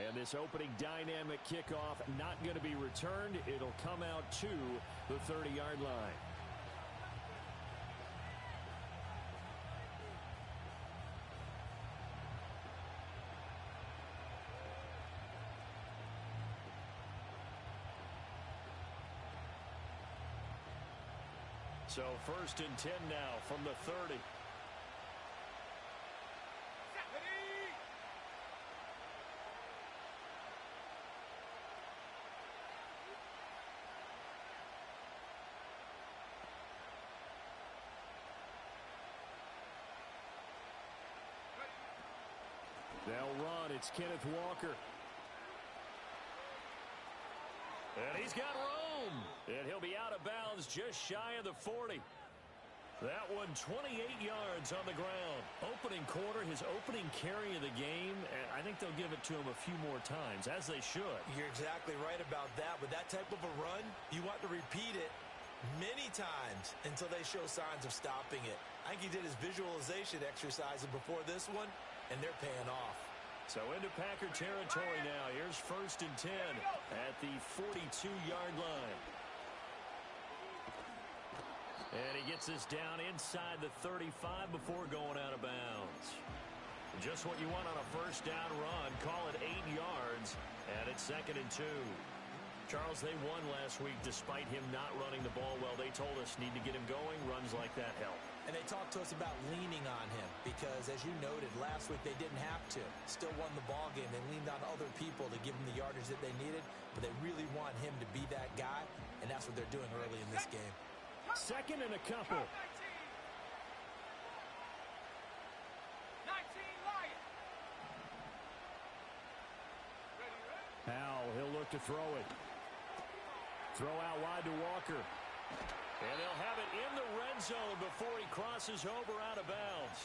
And this opening dynamic kickoff not going to be returned. It'll come out to the 30-yard line. So 1st and 10 now from the 30. They'll run. It's Kenneth Walker. And he's got room. And he'll be out of bounds just shy of the 40. That one 28 yards on the ground. Opening quarter, his opening carry of the game. And I think they'll give it to him a few more times, as they should. You're exactly right about that. With that type of a run, you want to repeat it many times until they show signs of stopping it. I think he did his visualization exercises before this one, and they're paying off. So into Packer territory now. Here's 1st and 10 at the 42-yard line. And he gets this down inside the 35 before going out of bounds. Just what you want on a first down run. Call it 8 yards, and it's 2nd and 2. Charles, they won last week despite him not running the ball well. They told us need to get him going. Runs like that help. And they talked to us about leaning on him because, as you noted, last week they didn't have to. Still won the ball game. They leaned on other people to give them the yardage that they needed, but they really want him to be that guy, and that's what they're doing early in this game. 2nd and a couple. 19 Lions. Howell, he'll look to throw it. Throw out wide to Walker. And they'll have it in the red zone before he crosses over out of bounds.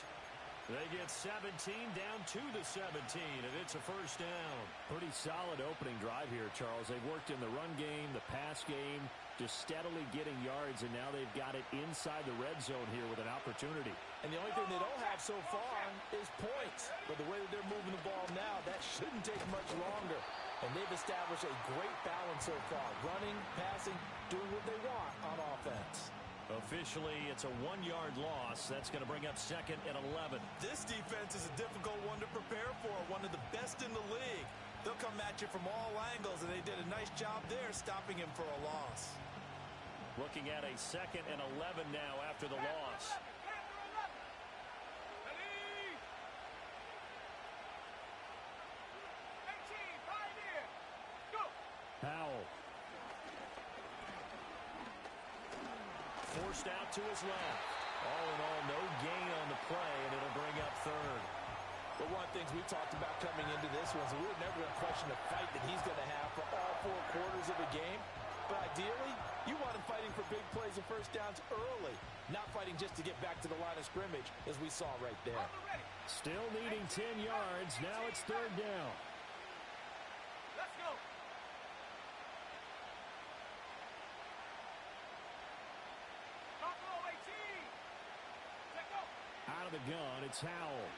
They get 17 down to the 17, and it's a first down. Pretty solid opening drive here, Charles. They've worked in the run game, the pass game, just steadily getting yards, and now they've got it inside the red zone here with an opportunity. And the only thing they don't have so far is points. But the way that they're moving the ball now, that shouldn't take much longer. And they've established a great balance so far. Running, passing, doing what they want on offense. Officially, it's a 1-yard loss. That's going to bring up 2nd and 11. This defense is a difficult one to prepare for. One of the best in the league. They'll come at you from all angles, and they did a nice job there stopping him for a loss. Looking at a 2nd and 11 now after the loss. Howell. Forced out to his left. All in all, no gain on the play, and it'll bring up 3rd. But one of the things we talked about coming into this was we were never going to question the fight that he's going to have for all 4 quarters of the game. But ideally, you want him fighting for big plays and first downs early, not fighting just to get back to the line of scrimmage, as we saw right there. Still needing 10 yards. Now it's 3rd down. Let's go. Out of the gun, it's Howell.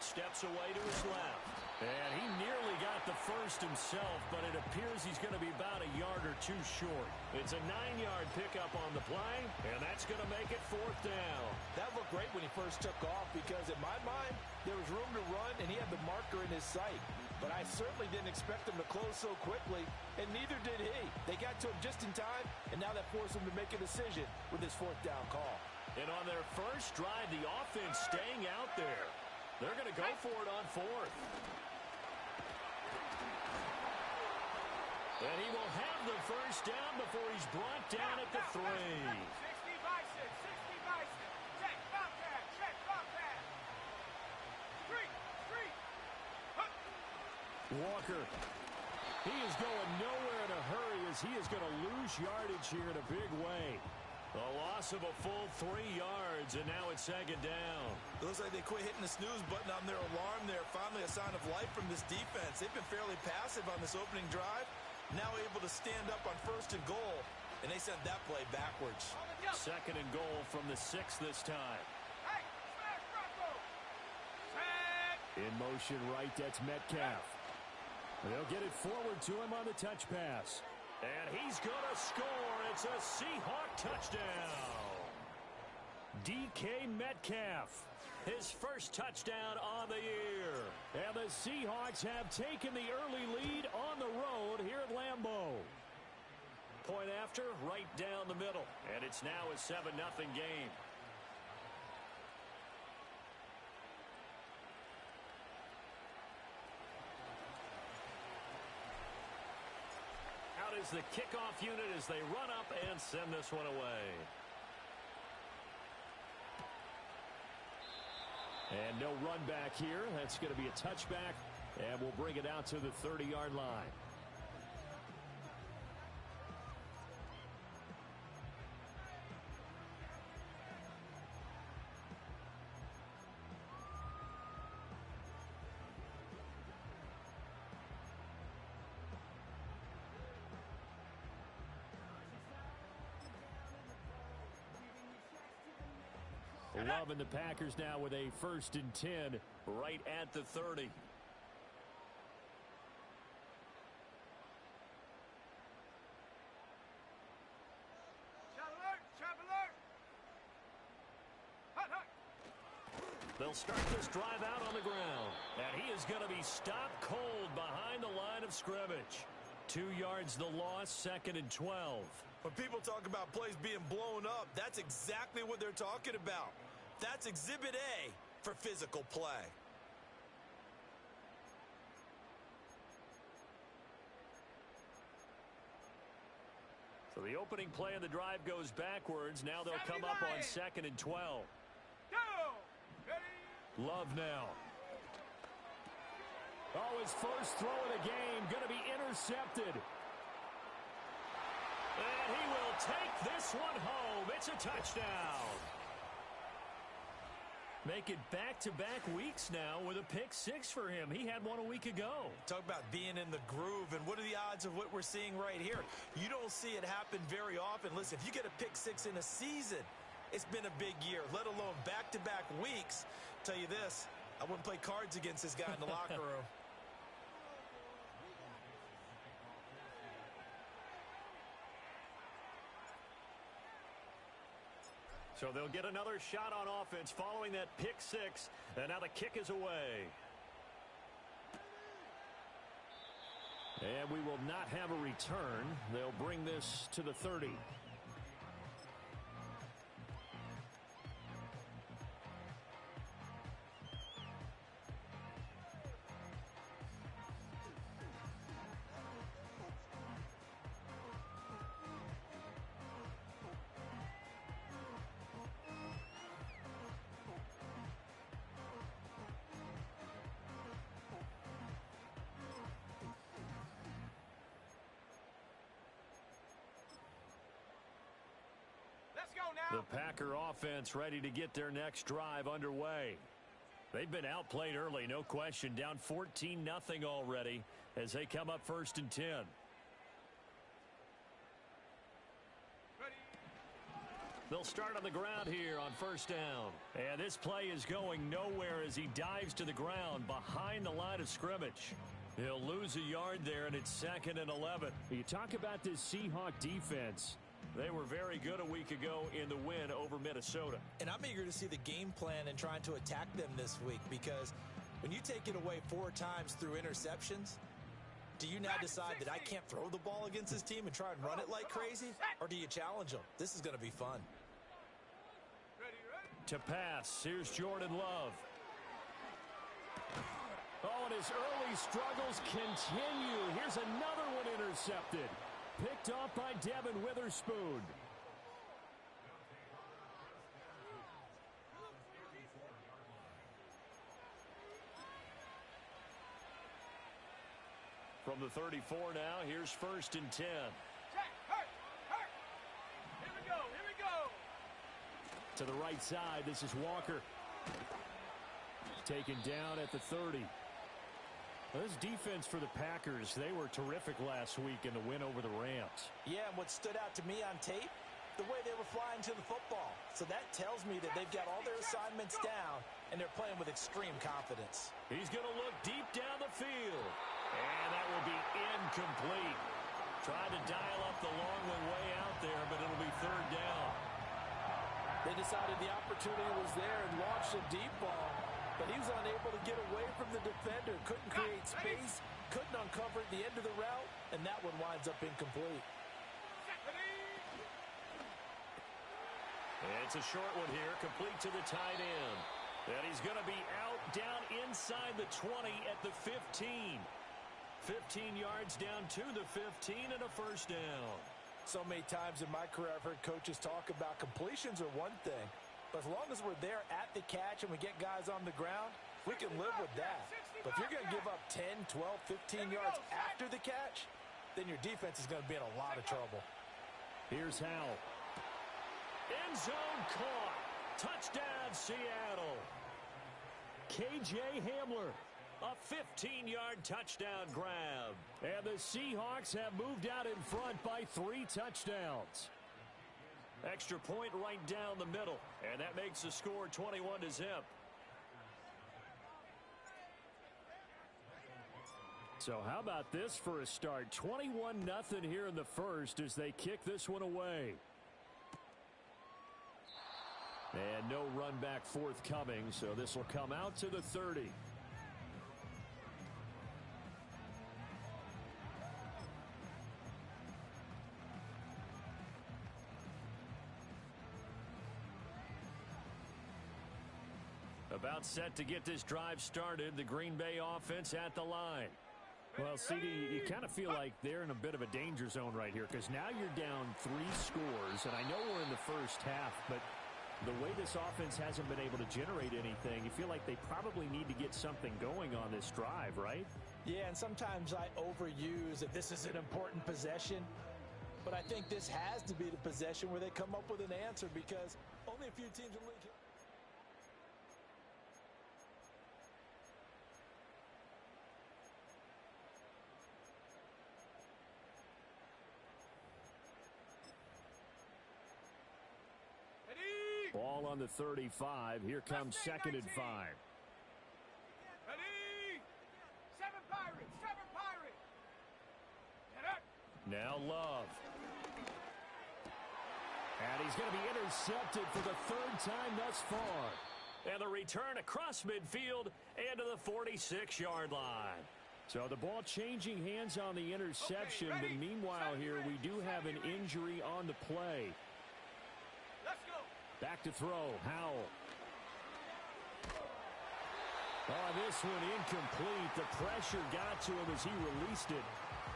Steps away to his left. And he nearly got the first himself, but it appears he's going to be about a yard or 2 short. It's a 9-yard pickup on the play, and that's going to make it 4th down. That looked great when he first took off because, in my mind, there was room to run, and he had the marker in his sight. But I certainly didn't expect him to close so quickly, and neither did he. They got to him just in time, and now that forced him to make a decision with his 4th down call. And on their first drive, the offense staying out there. They're going to go for it on 4th. And he will have the first down before he's brought down at the 3. 60 Bison, 60 Bison. Check, Bobcat, check, Bobcat. Street. Walker. He is going nowhere in a hurry as he is going to lose yardage here in a big way. A loss of a full 3 yards, and now it's 2nd down. It looks like they quit hitting the snooze button on their alarm there. Finally a sign of life from this defense. They've been fairly passive on this opening drive. Now able to stand up on 1st and goal, and they sent that play backwards. 2nd and goal from the 6 this time. Hey, smash Bronco. Set, In motion right, that's Metcalf. They'll get it forward to him on the touch pass. And he's going to score. It's a Seahawk touchdown. DK Metcalf, his first touchdown on the year. And the Seahawks have taken the early lead on the road here at Lambeau. Point after, right down the middle. And it's now a 7-0 game. Out is the kickoff unit as they run up and send this one away. And no run back here. That's going to be a touchback. And we'll bring it out to the 30-yard line. Loving the Packers now with a 1st and 10 right at the 30. They'll start this drive out on the ground. And he is going to be stopped cold behind the line of scrimmage. 2 yards the loss, 2nd and 12. When people talk about plays being blown up, that's exactly what they're talking about. That's Exhibit A for physical play. So the opening play of the drive goes backwards. Now they'll come up on 2nd and 12. Love now. Oh, his first throw of the game going to be intercepted. And he will take this one home. It's a touchdown. Make it back-to-back weeks now with a pick-6 for him. He had one a week ago. Talk about being in the groove, and what are the odds of what we're seeing right here? You don't see it happen very often. Listen, if you get a pick-6 in a season, it's been a big year, let alone back-to-back weeks. Tell you this, I wouldn't play cards against this guy in the locker room. So they'll get another shot on offense following that pick-6, and now the kick is away. And we will not have a return. They'll bring this to the 30. The Packer offense ready to get their next drive underway. They've been outplayed early, no question. Down 14-0 already as they come up 1st and 10. They'll start on the ground here on 1st down. And this play is going nowhere as he dives to the ground behind the line of scrimmage. He'll lose a yard there, and it's 2nd and 11. You talk about this Seahawk defense. They were very good a week ago in the win over Minnesota. And I'm eager to see the game plan and trying to attack them this week, because when you take it away 4 times through interceptions, do you now decide that I can't throw the ball against this team and try and run it like crazy? Or do you challenge them? This is going to be fun. To pass, here's Jordan Love. Oh, and his early struggles continue. Here's another one intercepted. Picked off by Devin Witherspoon. From the 34 now, here's 1st and 10. Here we go. To the right side, this is Walker. Taken down at the 30. This defense for the Packers, they were terrific last week in the win over the Rams. Yeah, and what stood out to me on tape, the way they were flying to the football. So that tells me that they've got all their assignments down, and they're playing with extreme confidence. He's going to look deep down the field. And that will be incomplete. Tried to dial up the long one way out there, but it'll be third down. They decided the opportunity was there and launched a deep ball, but he was unable to get away from the defender. Couldn't create space, couldn't uncover the end of the route, and that one winds up incomplete. It's a short one here, complete to the tight end. And he's going to be out down inside the 20 at the 15. 15 yards down to the 15 and a first down. So many times in my career I've heard coaches talk about completions are one thing, but as long as we're there at the catch and we get guys on the ground, we can live with that. But if you're going to give up 10, 12, 15 yards after the catch, then your defense is going to be in a lot of trouble. Here's Howell. End zone caught. Touchdown, Seattle. KJ Hamler. A 15-yard touchdown grab. And the Seahawks have moved out in front by 3 touchdowns. Extra point right down the middle. And that makes the score 21-0. So how about this for a start? 21-0 here in the first as they kick this one away. And no run back forthcoming, so this will come out to the 30. About set to get this drive started, the Green Bay offense at the line. Well, CD, you kind of feel like they're in a bit of a danger zone right here because now you're down 3 scores, and I know we're in the first half, but the way this offense hasn't been able to generate anything, you feel like they probably need to get something going on this drive, right? Yeah, and sometimes I overuse that this is an important possession, but I think this has to be the possession where they come up with an answer because only a few teams in the league. Ball on the 35. Here comes 2nd and 5. Ready? 7 Pirates, 7 Pirates. Get up. Now Love. And he's going to be intercepted for the 3rd time thus far. And the return across midfield and to the 46-yard line. So the ball changing hands on the interception, Okay, but meanwhile here we do have an injury on the play. Let's go. Back to throw, Howell. Oh, this one incomplete. The pressure got to him as he released it.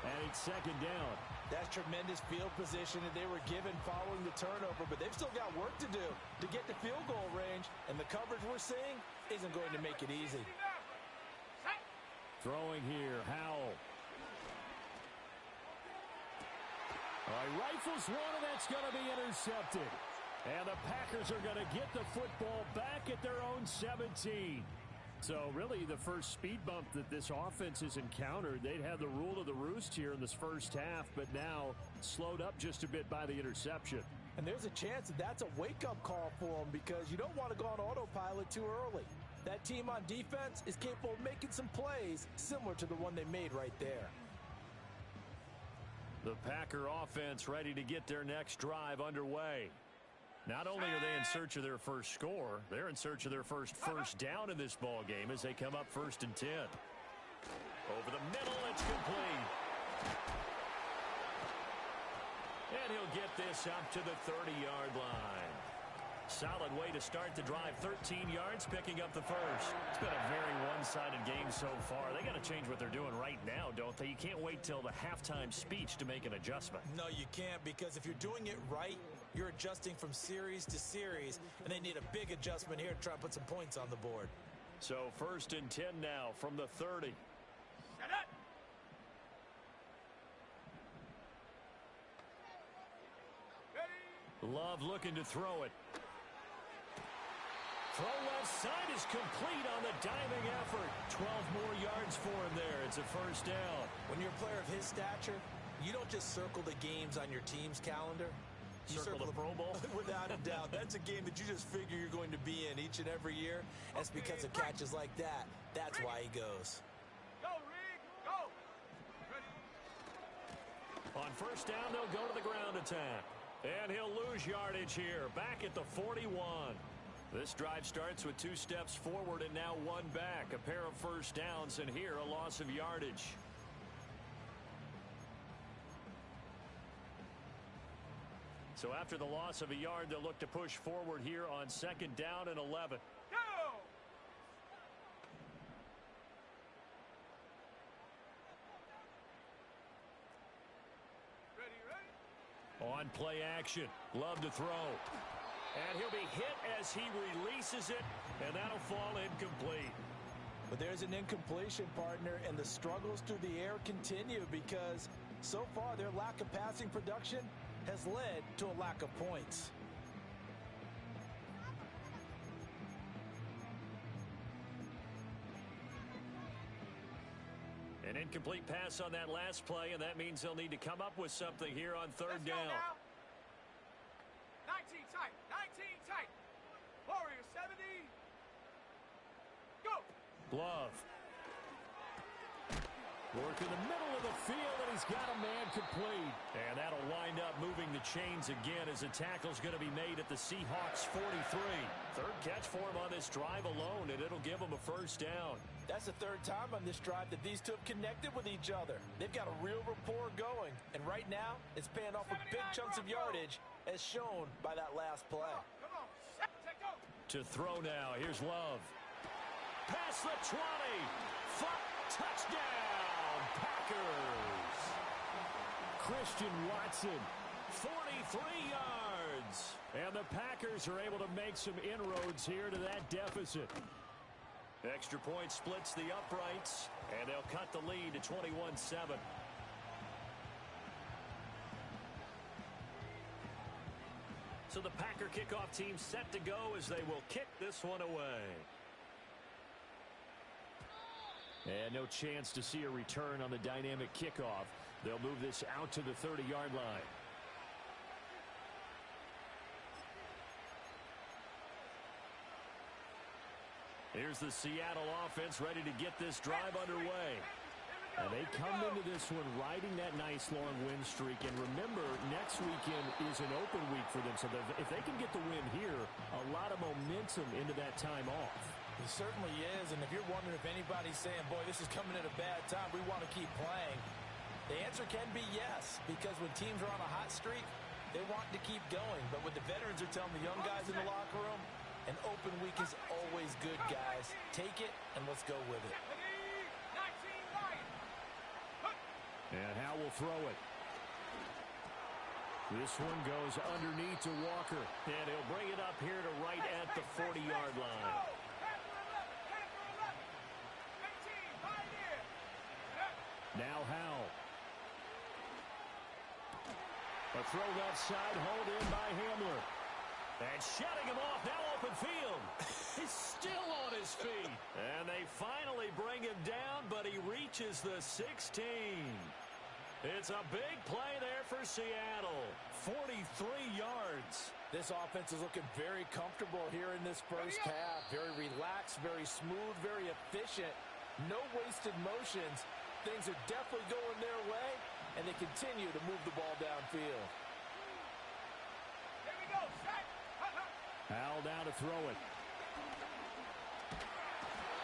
And it's 2nd down. That's tremendous field position that they were given following the turnover, but they've still got work to do to get to field goal range, and the coverage we're seeing isn't going to make it easy. Throwing here, Howell. All right, rifles one, and that's going to be intercepted. And the Packers are going to get the football back at their own 17. So really the first speed bump that this offense has encountered, they'd had the rule of the roost here in this first half, but now slowed up just a bit by the interception. And there's a chance that that's a wake-up call for them because you don't want to go on autopilot too early. That team on defense is capable of making some plays similar to the one they made right there. The Packer offense ready to get their next drive underway. Not only are they in search of their first score, they're in search of their first down in this ball game as they come up 1st and 10. Over the middle, it's complete. And he'll get this up to the 30-yard line. Solid way to start the drive. 13 yards, picking up the first. It's been a very one-sided game so far. They got to change what they're doing right now, don't they? You can't wait till the halftime speech to make an adjustment. No, you can't, because if you're doing it right, you're adjusting from series to series, and they need a big adjustment here to try to put some points on the board. So 1st and 10 now from the 30. Shut up. Love looking to throw it. Throw left side is complete on the diving effort. 12 more yards for him there. It's a 1st down. When you're a player of his stature, you don't just circle the games on your team's calendar. circle the Pro Bowl? Without a doubt. That's a game that you just figure you're going to be in each and every year. That's because of catches like that. That's why he goes. Go, Rig, go. On first down, they'll go to the ground attack. And he'll lose yardage here, back at the 41. This drive starts with 2 steps forward and now 1 back. A pair of first downs, and here a loss of yardage. So after the loss of a yard, they'll look to push forward here on second down and 11. Go. Ready. On play action, Love to throw. And he'll be hit as he releases it, and that'll fall incomplete. But there's an incompletion, partner, and the struggles through the air continue because so far their lack of passing production has led to a lack of points. An incomplete pass on that last play, and that means they'll need to come up with something here on third down. 19 tight, 19 tight. Warrior 70. Go. Glove. Work in the middle of the field, and he's got a man complete. And that'll wind up moving the chains again as a tackle's going to be made at the Seahawks 43. Third catch for him on this drive alone, and it'll give him a first down. That's the third time on this drive that these two have connected with each other. They've got a real rapport going, and right now it's paying off with big chunks of yardage as shown by that last play. Come on. Take go. To throw now, here's Love. Past the 20. Touchdown, Packers. Christian Watson, 43 yards. And the Packers are able to make some inroads here to that deficit. Extra point splits the uprights, and they'll cut the lead to 21-7. So the Packer kickoff team set to go as they will kick this one away. And no chance to see a return on the dynamic kickoff. They'll move this out to the 30-yard line. Here's the Seattle offense ready to get this drive underway. And they come into this one riding that nice long win streak. And remember, next weekend is an open week for them. So if they can get the win here, a lot of momentum into that time off. It certainly is, and if you're wondering if anybody's saying, boy, this is coming at a bad time, we want to keep playing, the answer can be yes, because when teams are on a hot streak, they want to keep going. But what the veterans are telling the young guys in the locker room, an open week is always good, guys. Take it, and let's go with it. 19 right. And Howe will throw it. This one goes underneath to Walker, and he'll bring it up here to right at the 40-yard line. Now Howe. A throw left side, hold in by Hamler. And shutting him off, now open field. He's still on his feet. And they finally bring him down, but he reaches the 16. It's a big play there for Seattle. 43 yards. This offense is looking very comfortable here in this first half. Very relaxed, very smooth, very efficient. No wasted motions. Things are definitely going their way, and they continue to move the ball downfield. Here we go, set. Howell down to throw it.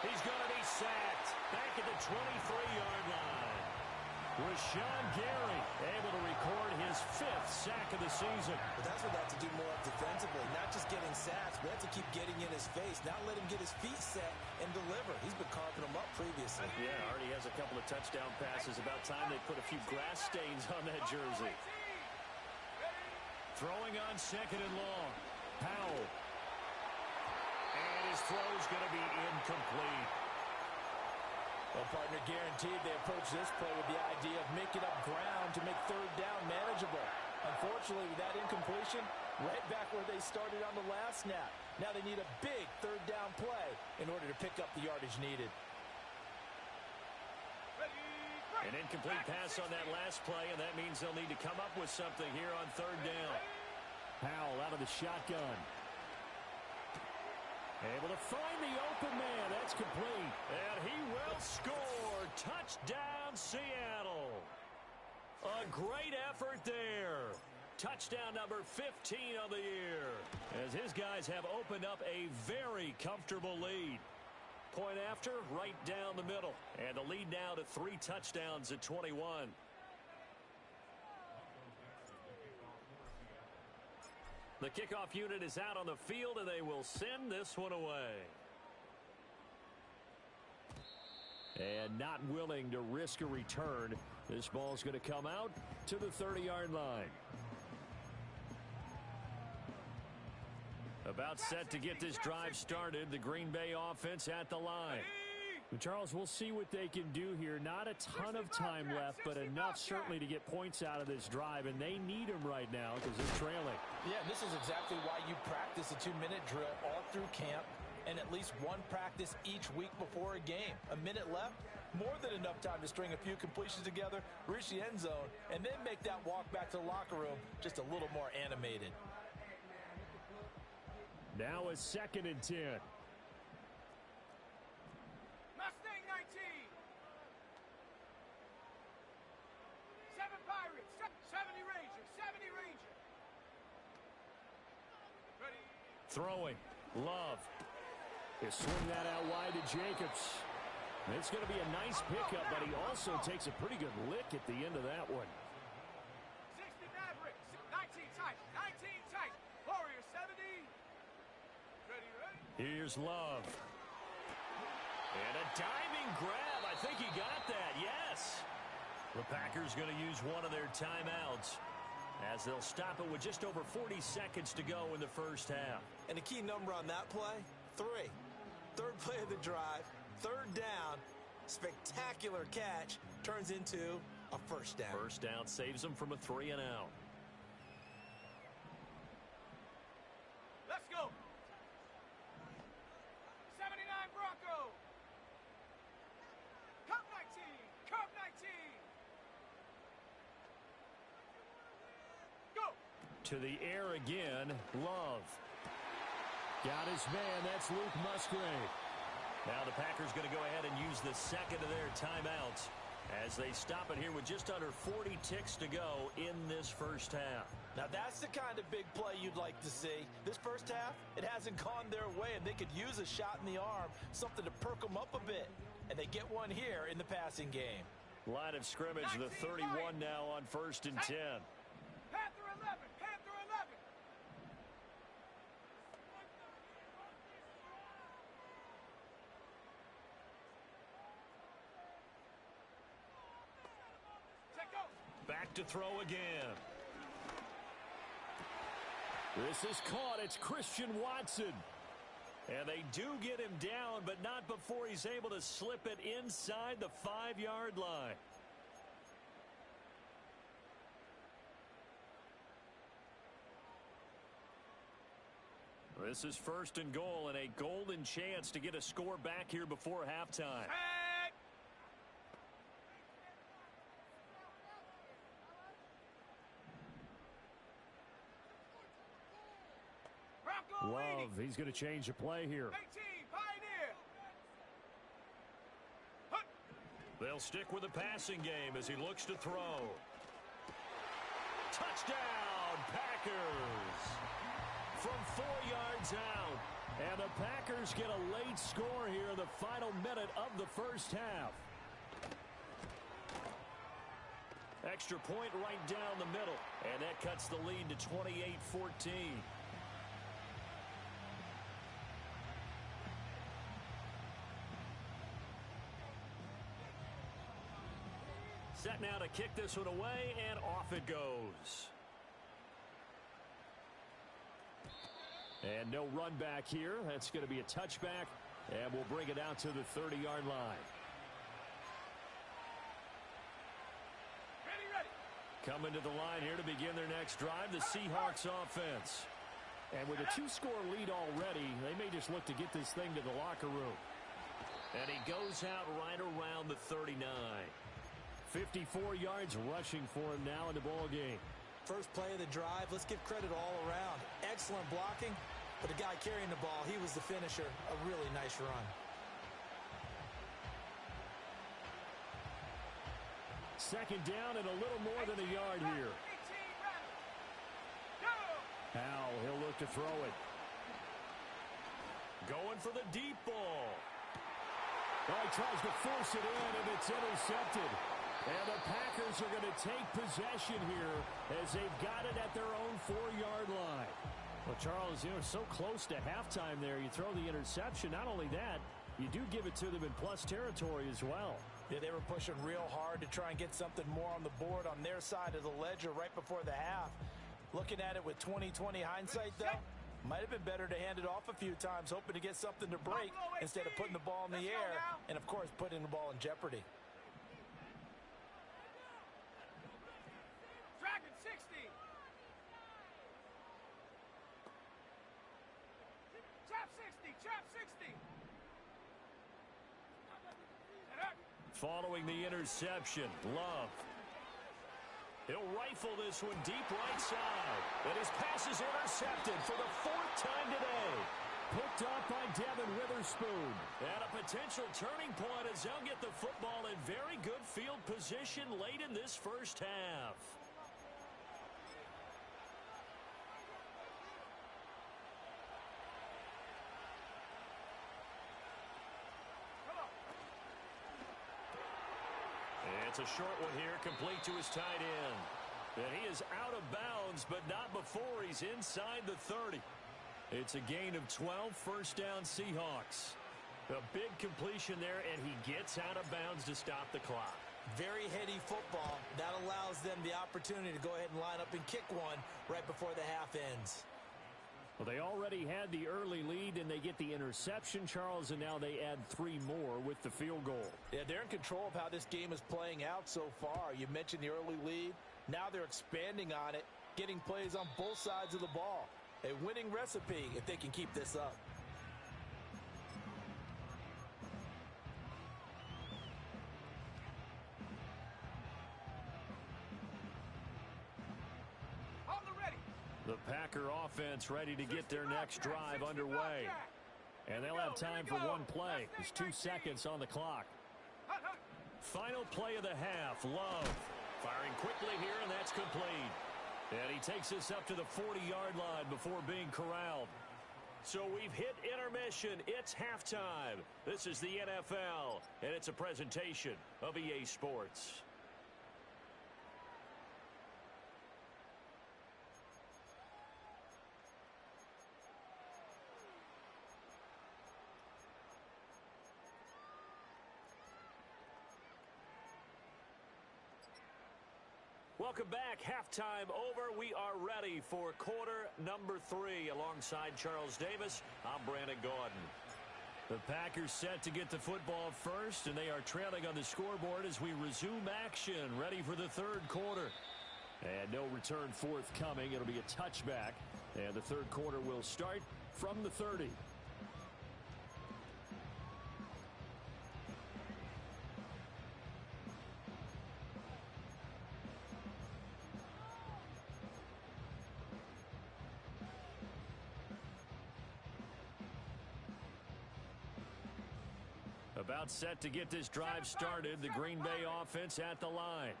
He's going to be sacked back at the 23-yard line. Rashawn Gary able to record his 5th sack of the season. But that's what they have to do more of defensively. Not just getting sacks, but have to keep getting in his face. Not let him get his feet set and deliver. He's been carving them up previously. Yeah, already has a couple of touchdown passes. About time they put a few grass stains on that jersey. Throwing on second and long. Powell. And his throw's going to be incomplete. Well, partner, guaranteed they approach this play with the idea of making up ground to make third down manageable. Unfortunately, with that incompletion, right back where they started on the last snap. Now they need a big third down play in order to pick up the yardage needed. An incomplete pass on that last play, and that means they'll need to come up with something here on third down. Powell out of the shotgun. Able to find the open man. That's complete. And he will score. Touchdown, Seattle. A great effort there. Touchdown number 15 of the year. As his guys have opened up a very comfortable lead. Point after, right down the middle. And the lead now to 3 touchdowns at 21. The kickoff unit is out on the field, and they will send this one away. And not willing to risk a return. This ball's going to come out to the 30-yard line. About set to get this drive started. The Green Bay offense at the line. Charles, we'll see what they can do here. Not a ton of time left, but enough certainly to get points out of this drive, and they need them right now because they're trailing. Yeah, this is exactly why you practice a 2-minute drill all through camp and at least one practice each week before a game. A minute left, more than enough time to string a few completions together, reach the end zone, and then make that walk back to the locker room just a little more animated. Now a 2nd and 10. Mustang 19. 7 Pirates. 70 Rangers. 70 Rangers. Ready. Throwing. Love. They swing that out wide to Jacobs. It's going to be a nice pickup, but he also takes a pretty good lick at the end of that one. 60 Mavericks. 19 tight. 19 tight. Warriors 70. Ready, ready. Here's Love. And a diving grab. I think he got that. Yes. The Packers going to use one of their timeouts as they'll stop it with just over 40 seconds to go in the first half. And the key number on that play, 3. Third play of the drive, 3rd down, spectacular catch, turns into a first down. First down saves them from a 3 and out. Let's go. 79 Bronco. Cup 19. Cup 19. Go. To the air again. Love. Got his man. That's Luke Musgrave. Now the Packers going to go ahead and use the 2nd of their timeouts as they stop it here with just under 40 ticks to go in this first half. Now that's the kind of big play you'd like to see. This first half, it hasn't gone their way, and they could use a shot in the arm, something to perk them up a bit. And they get one here in the passing game. Line of scrimmage, the 31 now on 1st and 10. Panther 11. Panther 11. Check go. Back to throw again. This is caught. It's Christian Watson. And they do get him down, but not before he's able to slip it inside the 5-yard line. This is 1st and goal and a golden chance to get a score back here before halftime. Love, he's going to change the play here. 18, Pioneer. They'll stick with the passing game as he looks to throw. Touchdown, Packers! From 4 yards out. And the Packers get a late score here in the final minute of the first half. Extra point right down the middle. And that cuts the lead to 28-14. Set now to kick this one away, and off it goes. And no run back here. That's going to be a touchback, and we'll bring it out to the 30-yard line. Ready. Coming to the line here to begin their next drive, the Seahawks offense. And with a 2-score lead already, they may just look to get this thing to the locker room. And he goes out right around the 39. 54 yards rushing for him now in the ball game. First play of the drive, let's give credit all around. Excellent blocking, but the guy carrying the ball, he was the finisher. A really nice run. Second down and a little more than a yard here. Howell, he'll look to throw it. Going for the deep ball. Oh, he tries to force it in, and it's intercepted. And the Packers are going to take possession here as they've got it at their own 4-yard line. Well, Charles, so close to halftime there. You throw the interception. Not only that, you do give it to them in plus territory as well. Yeah, they were pushing real hard to try and get something more on the board on their side of the ledger right before the half. Looking at it with 20/20 hindsight, though, might have been better to hand it off a few times, hoping to get something to break instead of putting the ball in the air and, of course, putting the ball in jeopardy. Dragon 60. Chop 60. Chop 60. Following the interception, Love. He'll rifle this one deep right side. And his pass is intercepted for the 4th time today. Picked up by Devin Witherspoon. And a potential turning point as they'll get the football in very good field position late in this first half. It's a short one here, complete to his tight end. And he is out of bounds, but not before he's inside the 30. It's a gain of 12, first down Seahawks. A big completion there, and he gets out of bounds to stop the clock. Very heady football. That allows them the opportunity to go ahead and line up and kick one right before the half ends. Well, they already had the early lead, and they get the interception, Charles, and now they add 3 more with the field goal. Yeah, they're in control of how this game is playing out so far. You mentioned the early lead. Now they're expanding on it, getting plays on both sides of the ball. A winning recipe if they can keep this up. The Packer offense ready to get their next drive underway. And they'll have time for one play. There's 2 seconds on the clock. Final play of the half. Love firing quickly here, and that's complete. And he takes this up to the 40-yard line before being corralled. So we've hit intermission. It's halftime. This is the NFL, and it's a presentation of EA Sports. Welcome back. Halftime over. We are ready for quarter number 3. Alongside Charles Davis, I'm Brandon Gaudin. The Packers set to get the football first, and they are trailing on the scoreboard as we resume action, ready for the 3rd quarter. And no return forthcoming. It'll be a touchback, and the 3rd quarter will start from the 30. About set to get this drive started. The Green Bay offense at the line.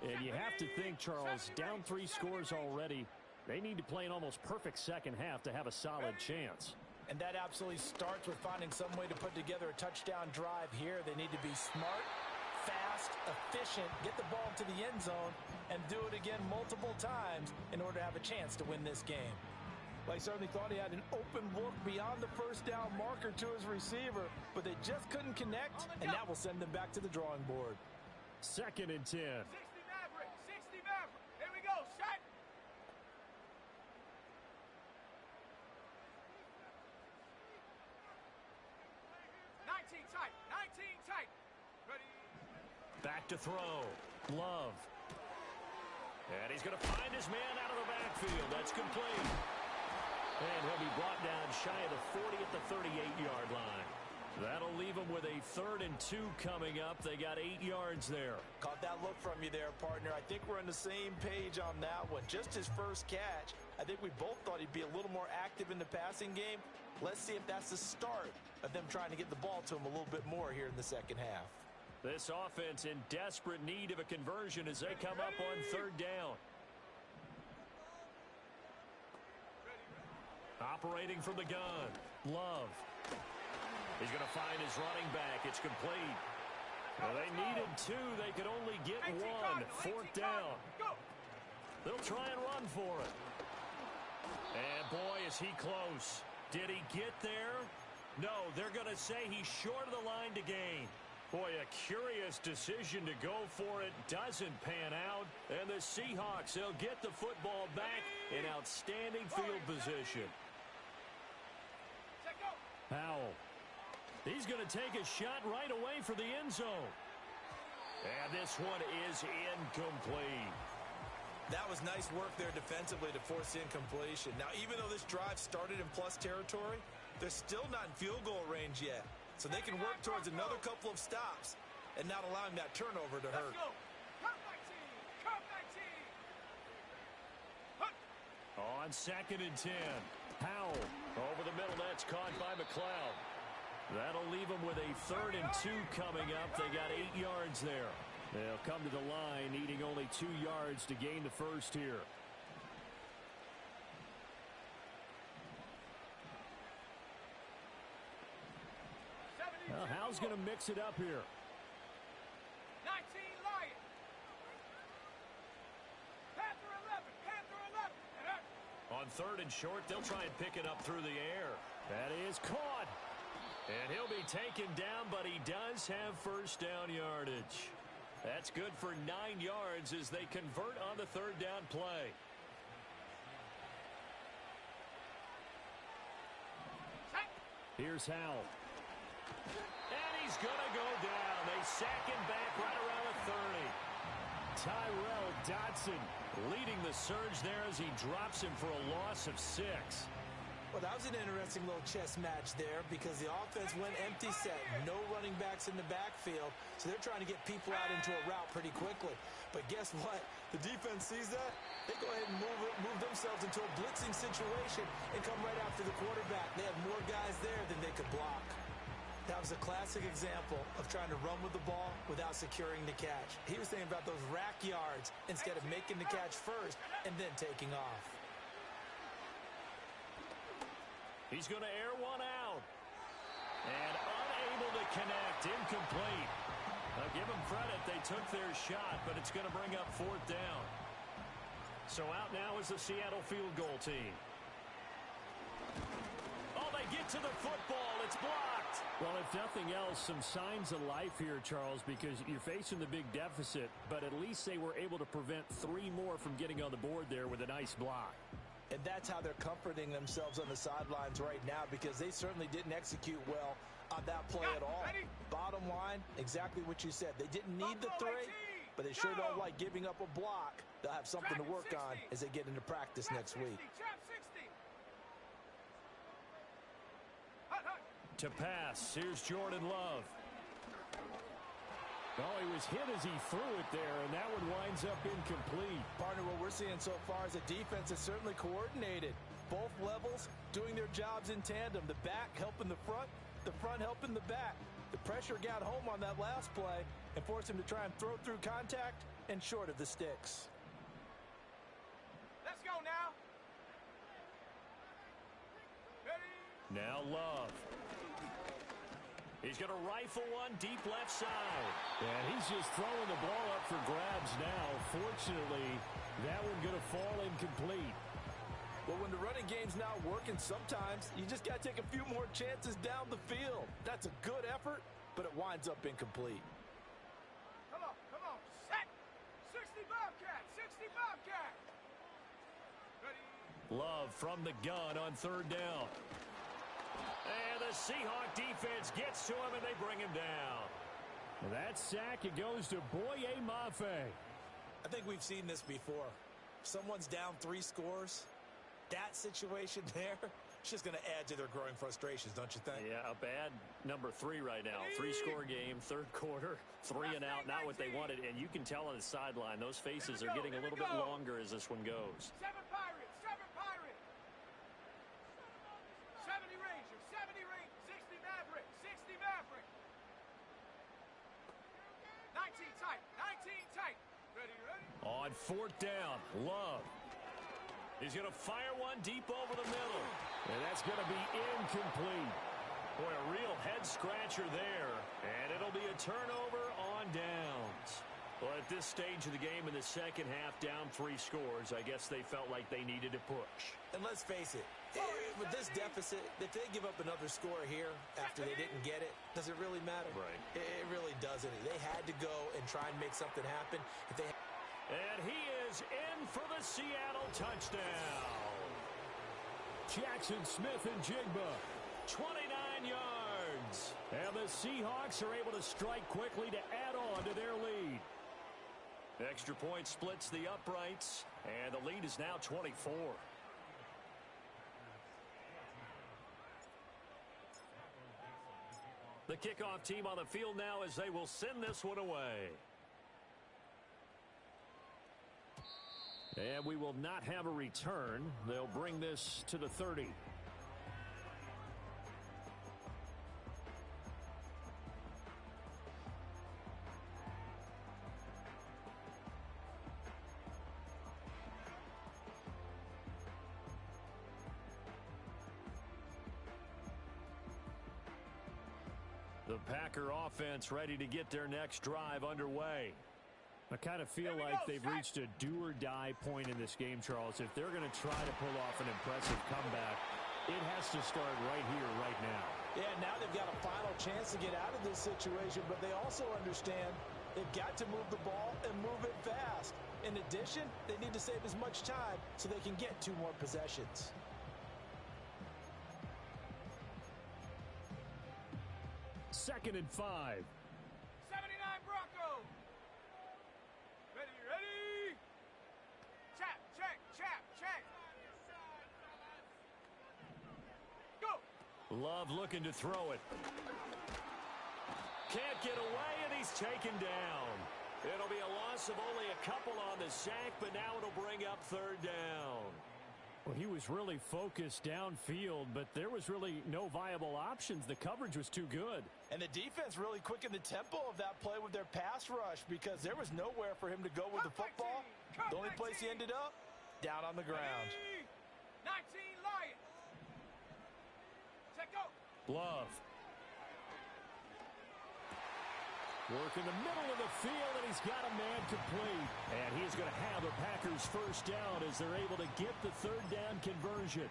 And you have to think, Charles, down 3 scores already. They need to play an almost perfect second half to have a solid chance. And that absolutely starts with finding some way to put together a touchdown drive here. They need to be smart, fast, efficient, get the ball to the end zone, and do it again multiple times in order to have a chance to win this game. Well, he certainly thought he had an open look beyond the first down marker to his receiver, but they just couldn't connect, and that will send them back to the drawing board. 2nd and 10. 60 Maverick. 60 Maverick. Here we go. Shot. Tight. 19 tight. Ready. Back to throw. Love. And he's going to find his man out of the backfield. That's complete. And he'll be brought down shy of the 40 at the 38-yard line. That'll leave them with a 3rd and 2 coming up. They got 8 yards there. Caught that look from you there, partner. I think we're on the same page on that one. Just his first catch. I think we both thought he'd be a little more active in the passing game. Let's see if that's the start of them trying to get the ball to him a little bit more here in the second half. This offense in desperate need of a conversion as they come up on 3rd down. Operating from the gun, Love. He's going to find his running back. It's complete. Well, they needed 2. They could only get 1. 4th down. They'll try and run for it. And, boy, is he close. Did he get there? No, they're going to say he's short of the line to gain. Boy, a curious decision to go for it. Doesn't pan out. And the Seahawks, they'll get the football back in outstanding field position. Powell. He's going to take a shot right away for the end zone. And this one is incomplete. That was nice work there defensively to force incompletion. Now, even though this drive started in plus territory, they're still not in field goal range yet. So they can work towards another couple of stops and not allowing that turnover to hurt. On 2nd and 10. Powell over the middle. That's caught by McLeod. That'll leave them with a 3rd and 2 coming up. They got 8 yards there. They'll come to the line needing only 2 yards to gain the first here. Well, Hal's going to mix it up here. 19 Lions. Panther 11. Panther 11. On 3rd and short, they'll try and pick it up through the air. That is caught. And he'll be taken down, but he does have first down yardage. That's good for 9 yards as they convert on the 3rd down play. Here's Howell. And he's going to go down. They sack him back right around the 30. Tyrell Dodson leading the surge there as he drops him for a loss of 6. Well, that was an interesting little chess match there because the offense went empty set. No running backs in the backfield, so they're trying to get people out into a route pretty quickly. But guess what? The defense sees that. They go ahead and move themselves into a blitzing situation and come right after the quarterback. They had more guys there than they could block. That was a classic example of trying to run with the ball without securing the catch. He was thinking about those rack yards instead of making the catch first and then taking off. He's going to air one out. And unable to connect. Incomplete. Now give them credit. They took their shot, but it's going to bring up 4th down. So out now is the Seattle field goal team. Oh, they get to the football. It's blocked. Well, if nothing else, some signs of life here, Charles, because you're facing the big deficit, but at least they were able to prevent 3 more from getting on the board there with a nice block. And that's how they're comforting themselves on the sidelines right now because they certainly didn't execute well on that play at all. Bottom line, exactly what you said. They didn't need the 3, but they sure don't like giving up a block. They'll have something to work on as they get into practice next week. To pass, here's Jordan Love. Oh, he was hit as he threw it there, and that one winds up incomplete. Partner, what we're seeing so far is the defense is certainly coordinated. Both levels doing their jobs in tandem. The back helping the front helping the back. The pressure got home on that last play and forced him to try and throw through contact and short of the sticks. Let's go now. Ready? Now Love. He's going to rifle one deep left side. And he's just throwing the ball up for grabs now. Fortunately, that one going to fall incomplete. Well, when the running game's not working, sometimes you just got to take a few more chances down the field. That's a good effort, but it winds up incomplete. Come on. Set. 60 Bobcat. 60 Bobcat. Ready? Love from the gun on 3rd down. And the Seahawk defense gets to him, and they bring him down. And that sack, it goes to Boye Mafe. I think we've seen this before. Someone's down 3 scores. That situation there, It's just going to add to their growing frustrations, don't you think? Yeah, a bad number 3 right now. 3-score game, third quarter, 3 and out, not what they wanted. And you can tell on the sideline, those faces are getting a little bit longer as this one goes. 7 Pirates, 7 Pirates. 70 Rangers, 70 Rangers, 60 Mavericks, 60 Mavericks. 19 tight, 19 tight. Ready, ready? On fourth down, Love. He's going to fire one deep over the middle. And that's going to be incomplete. Boy, a real head-scratcher there. And it'll be a turnover on downs. Well, at this stage of the game in the second half, down 3 scores, I guess they felt like they needed to push. And let's face it, with this deficit, if they give up another score here after they didn't get it, does it really matter? Right. It really doesn't. They had to go and try and make something happen. And he is in for the Seattle touchdown. Jackson Smith and Jigba, 29 yards. And the Seahawks are able to strike quickly to add on to their lead. Extra point splits the uprights, and the lead is now 24. The kickoff team on the field now as they will send this one away. And we will not have a return. They'll bring this to the 30. The Packer offense ready to get their next drive underway. I kind of feel like they've reached a do-or-die point in this game, Charles. If they're going to try to pull off an impressive comeback, it has to start right here, right now. Yeah, now they've got a final chance to get out of this situation, but they also understand they've got to move the ball and move it fast. In addition, they need to save as much time so they can get 2 more possessions. Second and 5. 79 Broncos. Ready, ready. Chap, check, chap, check. Go. Love looking to throw it. Can't get away, and he's taken down. It'll be a loss of only a couple on the sack, but now it'll bring up third down. Well, he was really focused downfield, but there was really no viable options. The coverage was too good. And the defense really quickened the tempo of that play with their pass rush because there was nowhere for him to go with the football. The only place he ended up, down on the ground. 19 Lions. Check go. Love. Work in the middle of the field, and he's got a man complete. And he's going to have the Packers first down as they're able to get the third down conversion.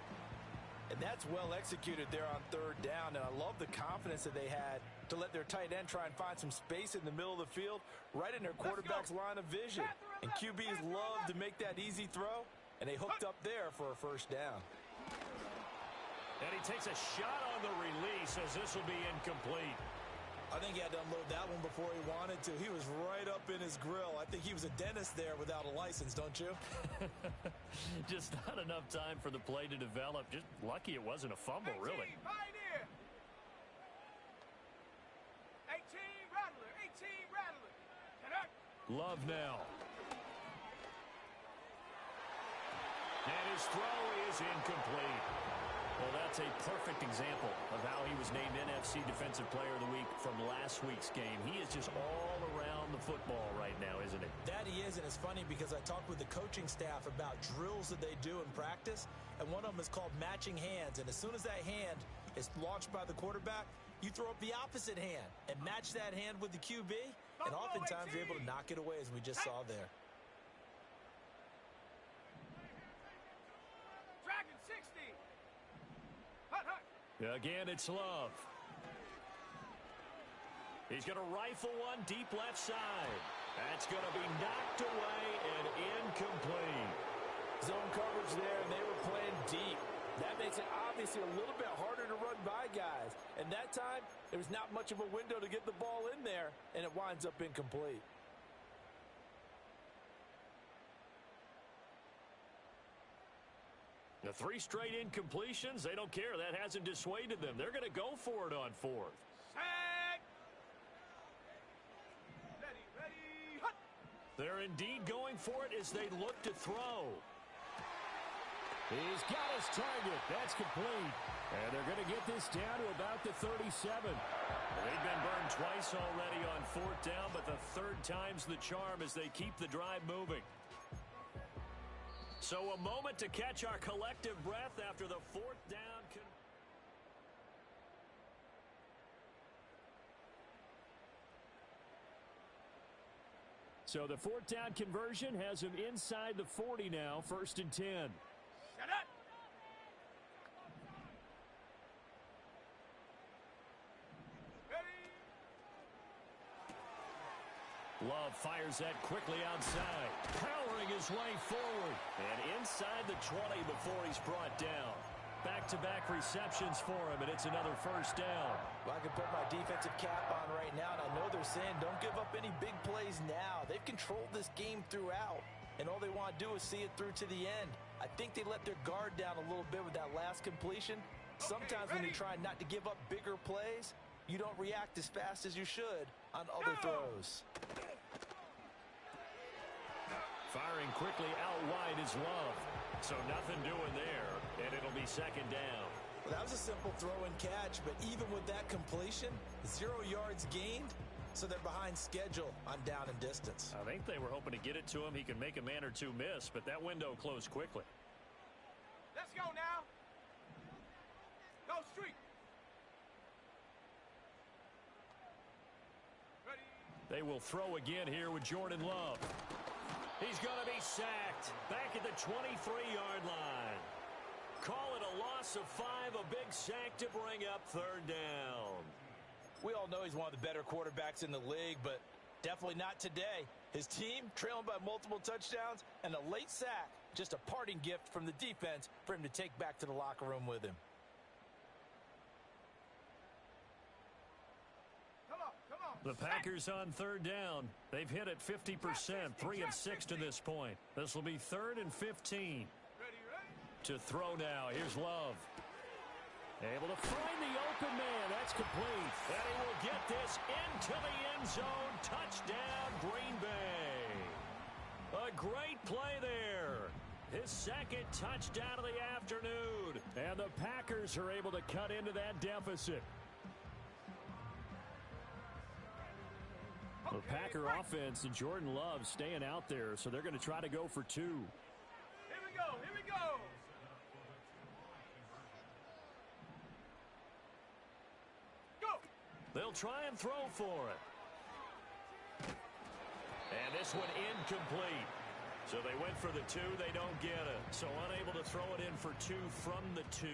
And that's well executed there on third down. And I love the confidence that they had to let their tight end try and find some space in the middle of the field, right in their quarterback's line of vision. And QBs love to make that easy throw, and they hooked up there for a first down. And he takes a shot on the release as this will be incomplete. I think he had to unload that one before he wanted to. He was right up in his grill. I think he was a dentist there without a license, don't you? Just not enough time for the play to develop. Just lucky it wasn't a fumble, 18, really. Pioneer. 18 Rattler, 18 Rattler. Connect. Love now. And his throw is incomplete. Well, that's a perfect example of how he was named NFC Defensive Player of the Week from last week's game. He is just all around the football right now, isn't he? That he is, and it's funny because I talked with the coaching staff about drills that they do in practice, and one of them is called matching hands. And as soon as that hand is launched by the quarterback, you throw up the opposite hand and match that hand with the QB, and oftentimes you're able to knock it away, as we just saw there. Dragon 60. Hut, hut. Again, it's Love. He's going to rifle one deep left side. That's going to be knocked away and incomplete. Zone coverage there, and they were playing deep. That makes it obviously a little bit harder to run by guys. And that time, there was not much of a window to get the ball in there, and it winds up incomplete. The 3 straight incompletions, they don't care. That hasn't dissuaded them. They're going to go for it on 4th. Set. Ready, ready, hut. They're indeed going for it as they look to throw. He's got his target. That's complete. And they're going to get this down to about the 37. They've been burned twice already on 4th down, but the 3rd time's the charm as they keep the drive moving. So a moment to catch our collective breath after the 4th down. So the 4th down conversion has him inside the 40 now, 1st and 10. Shut up. Love fires that quickly outside, powering his way forward. And inside the 20 before he's brought down. Back-to-back receptions for him, and it's another 1st down. Well, I can put my defensive cap on right now, and I know they're saying don't give up any big plays now. They've controlled this game throughout, and all they want to do is see it through to the end. I think they let their guard down a little bit with that last completion. Sometimes when you're trying not to give up bigger plays, you don't react as fast as you should on other throws. Firing quickly out wide is Love. So nothing doing there, and it'll be 2nd down. Well, that was a simple throw and catch, but even with that completion, 0 yards gained, so they're behind schedule on down and distance. I think they were hoping to get it to him. He can make a man or two miss, but that window closed quickly. Let's go now. Go streak. Ready. They will throw again here with Jordan Love. He's going to be sacked back at the 23-yard line. Call it a loss of 5, a big sack to bring up 3rd down. We all know he's one of the better quarterbacks in the league, but definitely not today. His team trailing by multiple touchdowns and a late sack. Just a parting gift from the defense for him to take back to the locker room with him. The Packers on 3rd down. They've hit it 50%, 3 of 6 to this point. This will be 3rd and 15. To throw now. Here's Love. Able to find the open man. That's complete. And he will get this into the end zone. Touchdown, Green Bay. A great play there. His 2nd touchdown of the afternoon. And the Packers are able to cut into that deficit. The Packer offense and Jordan Love staying out there, so they're going to try to go for 2. Here we go, here we go. Go. They'll try and throw for it. And this one incomplete. So they went for the 2, they don't get it. So unable to throw it in for 2 from the 2.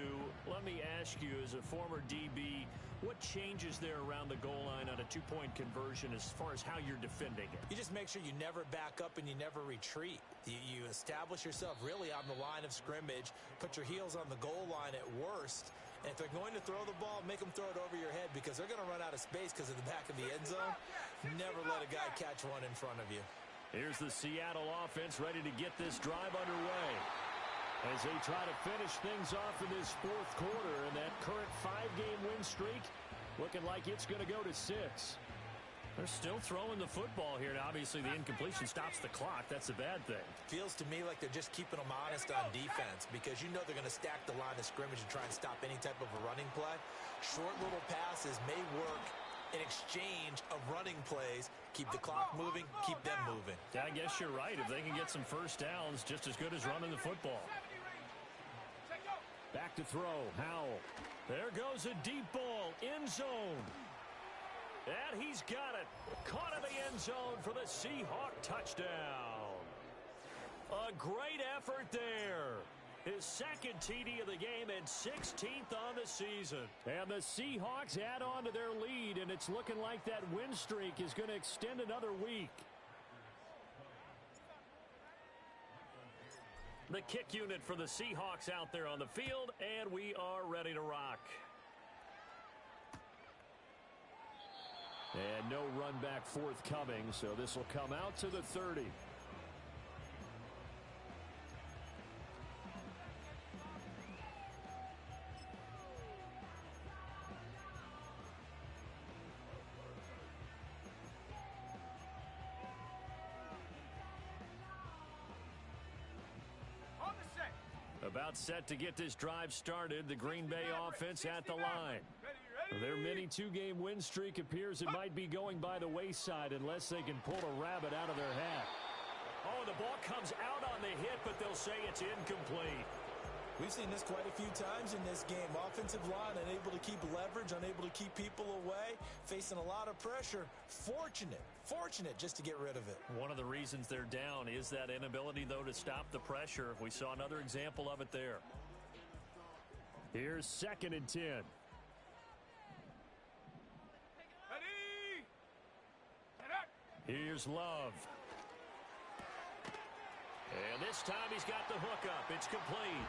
Let me ask you, as a former DB, what changes there around the goal line on a 2-point conversion as far as how you're defending it? You just make sure you never back up and you never retreat. You establish yourself really on the line of scrimmage, put your heels on the goal line at worst, and if they're going to throw the ball, make them throw it over your head because they're going to run out of space because of the back of the end zone. Never let a guy catch one in front of you. Here's the Seattle offense ready to get this drive underway as they try to finish things off in this 4th quarter, and that current 5-game win streak looking like it's going to go to 6. They're still throwing the football here. Now, obviously, the incompletion stops the clock. That's a bad thing. Feels to me like they're just keeping them honest on defense because you know they're going to stack the line of scrimmage and try and stop any type of a running play. Short little passes may work in exchange of running plays. Keep the clock moving, keep them moving. Yeah, I guess you're right. If they can get some 1st downs, just as good as running the football. Back to throw. Howell. There goes a deep ball. End zone. And he's got it. Caught in the end zone for the Seahawk touchdown. A great effort there. His 2nd TD of the game and 16th on the season. And the Seahawks add on to their lead, and it's looking like that win streak is going to extend another week. The kick unit for the Seahawks out there on the field, and we are ready to rock. And no run back forthcoming, so this will come out to the 30. About set to get this drive started. The Green Bay offense at the line. Their mini two-game win streak appears it might be going by the wayside unless they can pull a rabbit out of their hat. Oh, the ball comes out on the hit, but they'll say it's incomplete. We've seen this quite a few times in this game. Offensive line unable to keep leverage, unable to keep people away, facing a lot of pressure. Fortunate just to get rid of it. One of the reasons they're down is that inability, though, to stop the pressure. We saw another example of it there. Here's 2nd and 10. Here's Love. And this time he's got the hook up. It's complete.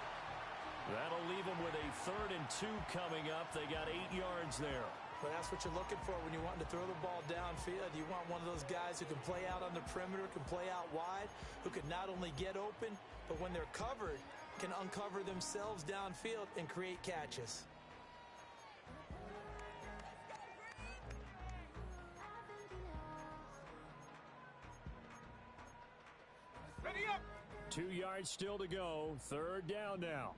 That'll leave him with a 3rd and 2 coming up. They got 8 yards there. But that's what you're looking for when you want to throw the ball downfield. You want one of those guys who can play out on the perimeter, can play out wide, who can not only get open, but when they're covered, can uncover themselves downfield and create catches. Ready up. 2 yards still to go. 3rd down now.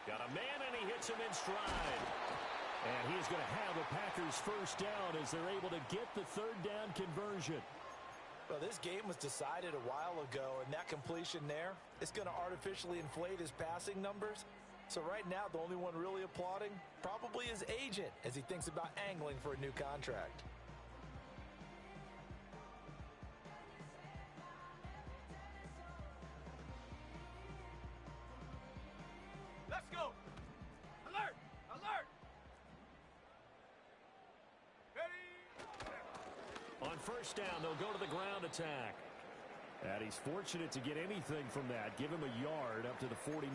Got a man, and he hits him in stride. And he's going to have the Packers' 1st down as they're able to get the 3rd down conversion. Well, this game was decided a while ago, and that completion there is going to artificially inflate his passing numbers. So right now, the only one really applauding probably his agent as he thinks about angling for a new contract. Let's go. Alert. Alert. Ready. On 1st down, they'll go to the ground attack. And he's fortunate to get anything from that. Give him a yard up to the 49.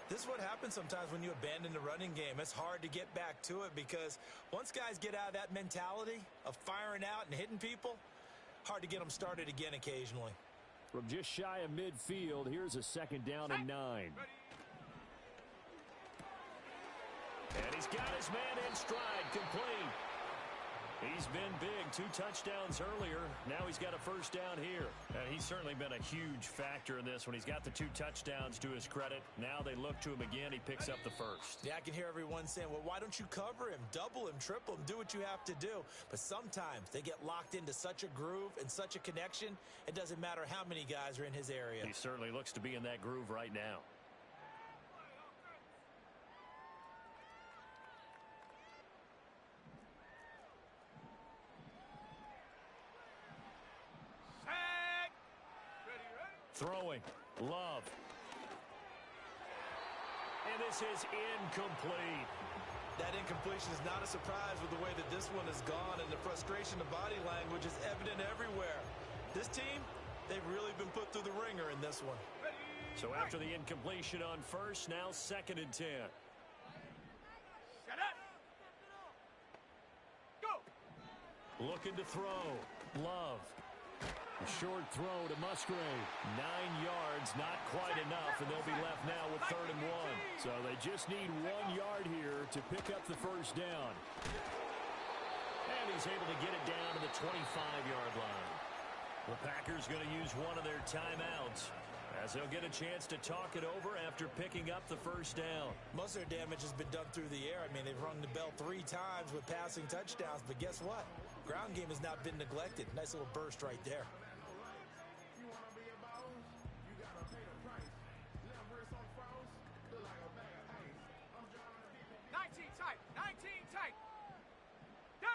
This is what happens sometimes when you abandon the running game. It's hard to get back to it because once guys get out of that mentality of firing out and hitting people, hard to get them started again occasionally. From just shy of midfield, here's a 2nd down and 9. And he's got his man in stride, complete. He's been big, 2 touchdowns earlier. Now he's got a 1st down here. And he's certainly been a huge factor in this when he's got the 2 touchdowns to his credit. Now they look to him again. He picks up the 1st. Yeah, I can hear everyone saying, well, why don't you cover him, double him, triple him, do what you have to do. But sometimes they get locked into such a groove and such a connection, it doesn't matter how many guys are in his area. He certainly looks to be in that groove right now. Throwing. Love. And this is incomplete. That incompletion is not a surprise with the way that this one has gone, and the frustration of body language is evident everywhere. This team, they've really been put through the ringer in this one. So after the incompletion on 1st, now 2nd and 10. Shut up. Go. Looking to throw. Love. A short throw to Musgrave. 9 yards, not quite enough, and they'll be left now with 3rd and 1. So they just need 1 yard here to pick up the 1st down. And he's able to get it down to the 25-yard line. The Packers going to use one of their timeouts as they'll get a chance to talk it over after picking up the 1st down. Most of their damage has been done through the air. I mean, they've rung the bell 3 times with passing touchdowns, but guess what? Ground game has not been neglected. Nice little burst right there. 19 tight. Go.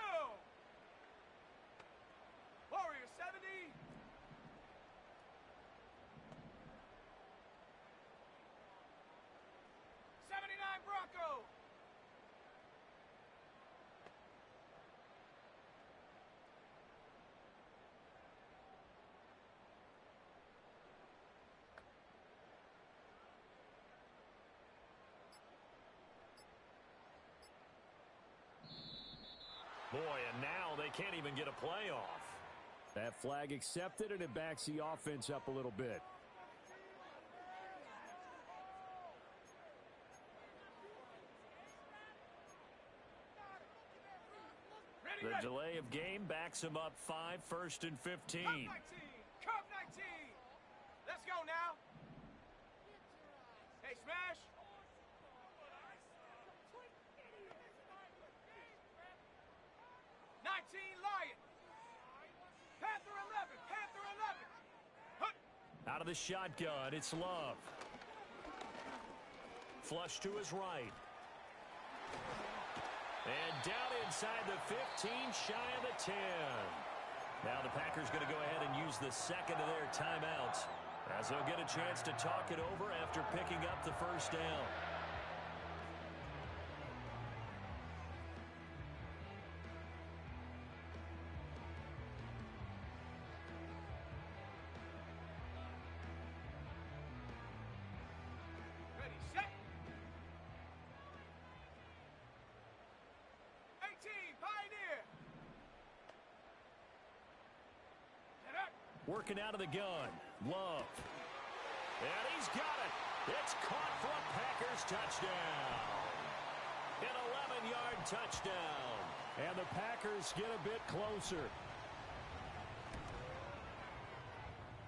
Warrior 70. Bronco. Boy, and now they can't even get a play off. That flag accepted, and it backs the offense up a little bit. Ready The delay of game backs him up 5, 1st and 15. Cup 19. Cup 19. Let's go now. Hey, Smash. 19 Lion. Panther 11. Panther 11. Hup. Out of the shotgun, it's Love. Flush to his right. And down inside the 15, shy of the 10. Now the Packers going to go ahead and use the second of their timeouts, as they'll get a chance to talk it over after picking up the first down. Ready, set. 18 Pioneer. Set up. Working out of the gun, Love. And he's got it. It's caught for a Packers touchdown. An 11-yard touchdown. And the Packers get a bit closer.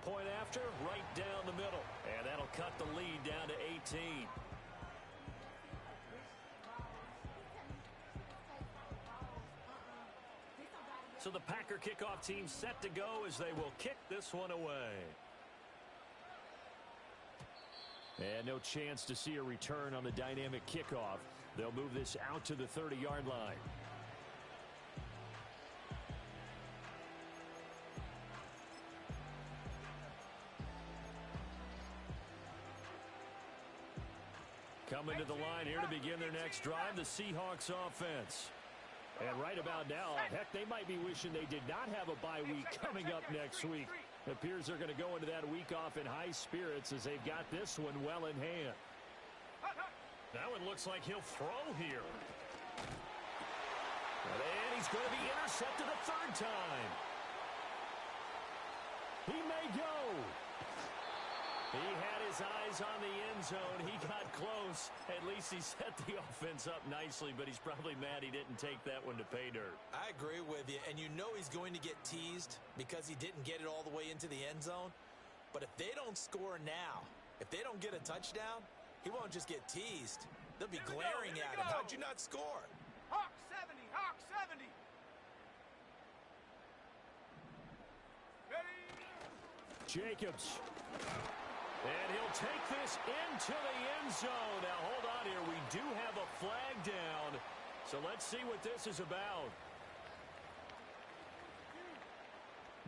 Point after, right down the middle. And that'll cut the lead down to 18. So the Packer kickoff team set to go as they will kick this one away. And no chance to see a return on the dynamic kickoff. They'll move this out to the 30-yard line. Coming to the line here to begin their next drive, the Seahawks offense. And right about now, heck, they might be wishing they did not have a bye week coming up next week. It appears they're going to go into that week off in high spirits as they've got this one well in hand. That one looks like he'll throw here. And he's going to be intercepted a third time. He may go. He had his eyes on the end zone. He got close. At least he set the offense up nicely, but he's probably mad he didn't take that one to pay dirt. I agree with you, and you know he's going to get teased because he didn't get it all the way into the end zone. But if they don't score now, if they don't get a touchdown, he won't just get teased. They'll be glaring at him. How'd you not score? Hawk 70. Hawk 70. Ready. Jacobs. And he'll take this into the end zone. Now, hold on here. We do have a flag down. So let's see what this is about.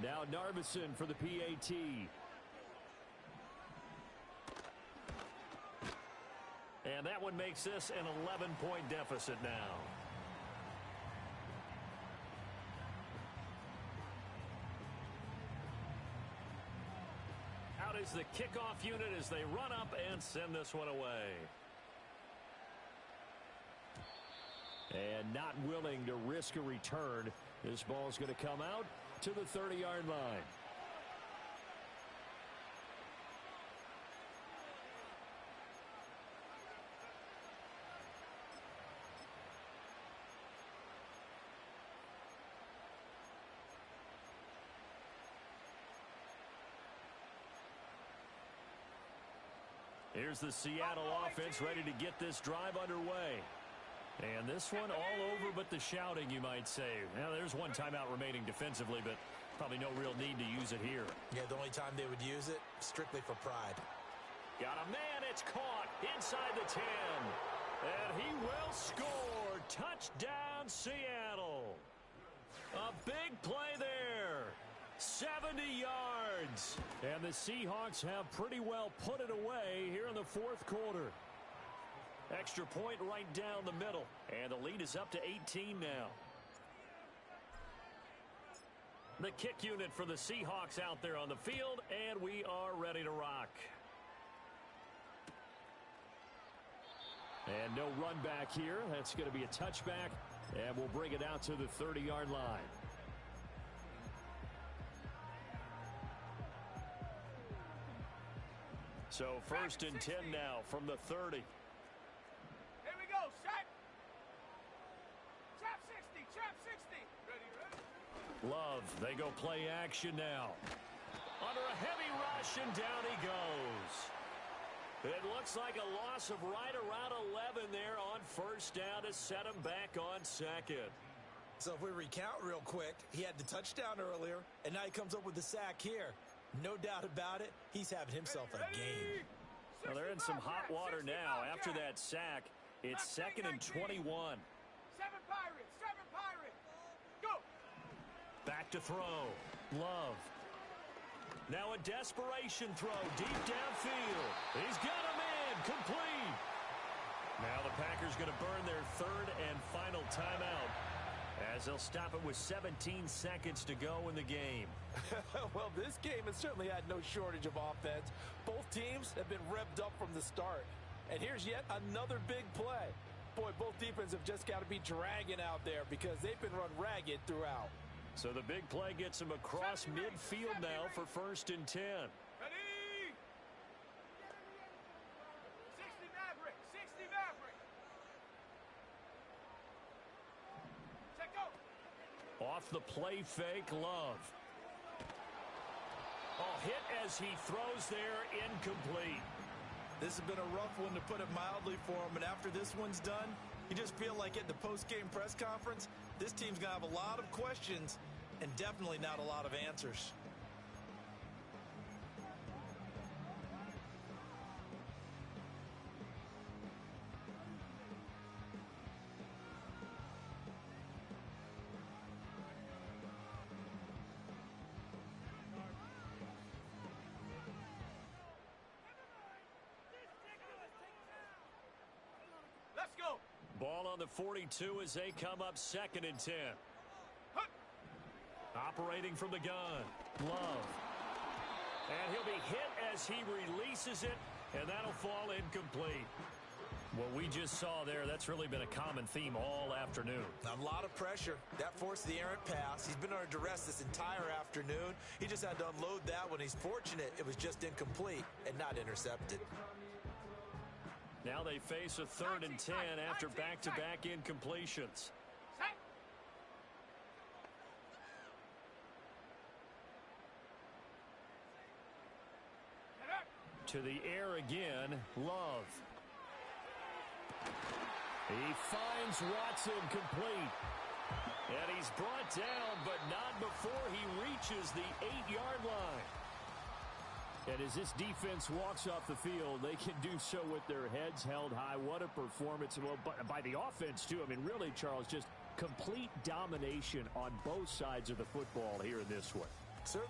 Now Narbison for the PAT. And that one makes this an 11-point deficit now. Out is the kickoff unit as they run up and send this one away. And not willing to risk a return. This ball's going to come out to the 30-yard line. Here's the Seattle offense ready to get this drive underway. And this one all over but the shouting, you might say. Now, there's one timeout remaining defensively, but probably no real need to use it here. Yeah, the only time they would use it, strictly for pride. Got a man, it's caught inside the 10. And he will score. Touchdown, Seattle. A big play there. 70 yards. And the Seahawks have pretty well put it away here in the fourth quarter. Extra point right down the middle. And the lead is up to 18 now. The kick unit for the Seahawks out there on the field, and we are ready to rock. And no run back here. That's going to be a touchback, and we'll bring it out to the 30-yard line. So first and 10 now from the 30. Here we go. Set. Trap 60. Trap 60. Ready. Love, they go play action now. Under a heavy rush, and down he goes. It looks like a loss of right around 11 there on first down to set him back on second. So if we recount real quick, he had the touchdown earlier, and now he comes up with the sack here. No doubt about it, he's having himself a game. Well, they're in some hot water now. After that sack, it's 2nd and 21. 7 Pirates, go! Back to throw. Love. Now a desperation throw deep downfield. He's got him in. Complete. Now the Packers going to burn their 3rd and final timeout, as they'll stop it with 17 seconds to go in the game. Well, this game has certainly had no shortage of offense. Both teams have been revved up from the start. And here's yet another big play. Boy, both defenses have just got to be dragging out there because they've been run ragged throughout. So the big play gets him across midfield now for 1st and 10. Ready? 60 Maverick. Check go. Off the play fake, Love. Oh, hit as he throws there, incomplete. This has been a rough one, to put it mildly, for him. And after this one's done, you just feel like at the post-game press conference, this team's going to have a lot of questions and definitely not a lot of answers. Let's go. Ball on the 42 as they come up 2nd and 10. Operating from the gun, Love. And he'll be hit as he releases it, and that'll fall incomplete. What we just saw there, that's really been a common theme all afternoon. A lot of pressure. That forced the errant pass. He's been under duress this entire afternoon. He just had to unload that one. He's fortunate it was just incomplete and not intercepted. Now they face a 3rd and 10 after back-to-back incompletions. Set. To the air again, Love. He finds Watson complete. And he's brought down, but not before he reaches the 8-yard line. And as this defense walks off the field, they can do so with their heads held high. What a performance. Well, by the offense, too. I mean, really, Charles, just complete domination on both sides of the football here in this one. Sir.